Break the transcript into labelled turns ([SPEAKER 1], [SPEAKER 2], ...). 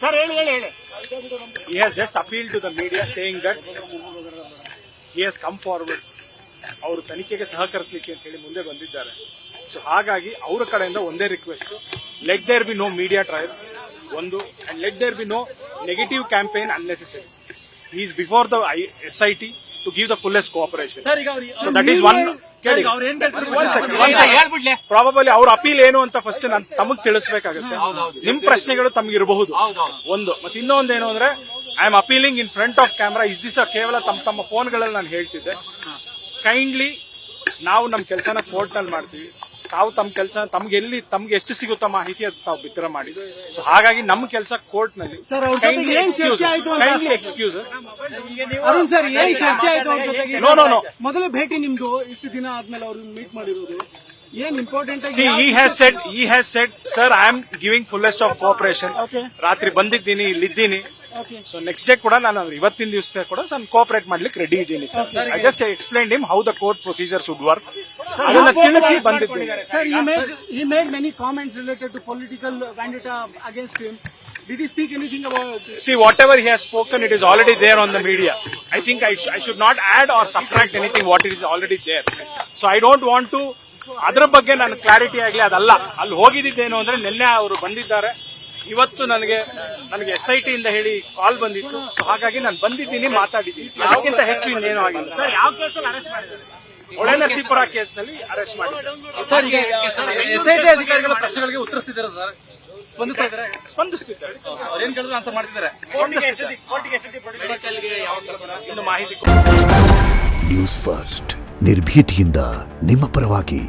[SPEAKER 1] Sir ಹೇಳಿ.
[SPEAKER 2] He has just appealed to the media saying that he has come forward. ಅವರು ತನಿಖೆಗೆ ಸಹಕರಿಸಲಿಕ್ಕೆ ಅಂತ ಹೇಳಿ ಮುಂದೆ ಬಂದಿದ್ದಾರೆ. ಸೊ ಹಾಗಾಗಿ ಅವರ ಕಡೆಯಿಂದ ಒಂದೇ request, let there be no media trial ಒಂದು, and let there be no negative campaign unnecessary. He is before the SIT to give the fullest cooperation. So that is one. Probably ಅವ್ರ appeal ಏನು ಅಂತ first ನಾನು ತಮಗ್ ತಿಳಿಸಬೇಕಾಗುತ್ತೆ. ನಿಮ್ ಪ್ರಶ್ನೆಗಳು ತಮಗಿರಬಹುದು ಒಂದು, ಮತ್ತೆ ಇನ್ನೊಂದು ಏನು ಅಂದ್ರೆ I am appealing in front of camera. Is this ಕೇವಲ ತಮ್ಮ ಫೋನ್ಗಳಲ್ಲಿ ನಾನು ಹೇಳ್ತಿದ್ದೆ, ಕೈಂಡ್ಲಿ ನಾವು ನಮ್ ಕೆಲಸನ ಕೋರ್ಟ್ ನಲ್ಲಿ ಮಾಡ್ತೀವಿ, ತಾವು ತಮ್ಮ ಕೆಲಸ ತಮ್ಗೆ ಎಷ್ಟು ಸಿಗುತ್ತೋ ಮಾಹಿತಿ ಅದು ತಾವು ಬಿತ್ತರ ಮಾಡಿ. ಸೊ ಹಾಗಾಗಿ ನಮ್ಮ ಕೆಲಸ ಕೋರ್ಟ್ ನಲ್ಲಿ ಕೈಂಡ್ಲಿ ಎಕ್ಸ್ಕ್ಯೂಸ್. ನೋ
[SPEAKER 1] ಮೊದಲ ಭೇಟಿ ನಿಮ್ದು ಇಷ್ಟು ದಿನ ಆದ್ಮೇಲೆ ಅವ್ರು ಮೀಟ್ ಮಾಡಿರೋದು ಏನ್ important?
[SPEAKER 2] See, he has said, sir, I am giving fullest of cooperation. ರಾತ್ರಿ ಬಂದಿದ್ದೀನಿ, ಇಲ್ಲಿದ್ದೀನಿ. ಸೊ ನೆಕ್ಸ್ಟ್ ಡೇ ಕೂಡ ನಾನು ಇವತ್ತಿನ ದಿವಸ ಕೂಡ ನಾನು ಕೋಆಪರೇಟ್ ಮಾಡ್ಲಿಕ್ಕೆ ರೆಡಿ ಇದ್ದೀನಿ sir. I just explain him how the court procedure should work. ಅದನ್ನ ತಿಳಿಸಿ ಬಂದಿದ್ದೀನಿ.
[SPEAKER 1] Sir, he made many comments related to political vendetta against him. Did he speak anything about it?
[SPEAKER 2] See, whatever he has spoken, it is already there on the media. I think I should not add or subtract anything what it is already there. So I don't want to ಅದರ ಬಗ್ಗೆ ನಾನು clarity ಆಗಲಿ ಅದಲ್ಲ. ಅಲ್ಲಿ ಹೋಗಿದ್ದೇನು ಅಂದ್ರೆ ನಿನ್ನೆ ಅವರು ಬಂದಿದ್ದಾರೆ, ಇವತ್ತು ನನಗೆ SIT ಇಂದ ಹೇಳಿ ಕಾಲ್ ಬಂದಿತ್ತು. ಸೊ ಹಾಗಾಗಿ ನಾನು ಬಂದಿದ್ದೀನಿ, ಮಾತಾಡಿದ್ದೀನಿ. ಅದಕ್ಕಿಂತ ಹೆಚ್ಚು ಇನ್ನೇನು ಆಗಿಲ್ಲ.
[SPEAKER 1] ಸರ್, ಯಾವ ಕೇಸಲ್ಲಿ ಅರೆಸ್ಟ್ ಮಾಡಿದ್ದಾರೆ?
[SPEAKER 2] ಒಳನರಸೀಪುರ ಕೇಸ್ನಲ್ಲಿ ಅರೆಸ್ಟ್ ಮಾಡಿದ್ದಾರೆ.
[SPEAKER 3] SIT ಅಧಿಕಾರಿಗಳ ಪ್ರಶ್ನೆಗಳಿಗೆ ಉತ್ತರಿಸ್ತಿದ್ದಾರೆ ಸರ್,
[SPEAKER 2] ಸ್ಪಂದಿಸ್ತಿದ್ದಾರೆ.
[SPEAKER 3] ಏನ್ ಕೇಳಿದ್ರು ಆನ್ಸರ್ ಮಾಡ್ತಿದ್ದಾರೆ.
[SPEAKER 2] ಇನ್ನು ಮಾಹಿತಿ.
[SPEAKER 4] ನ್ಯೂಸ್ ಫಸ್ಟ್ ನಿರ್ಭೀತಿಯಿಂದ ನಿಮ್ಮ ಪರವಾಗಿ.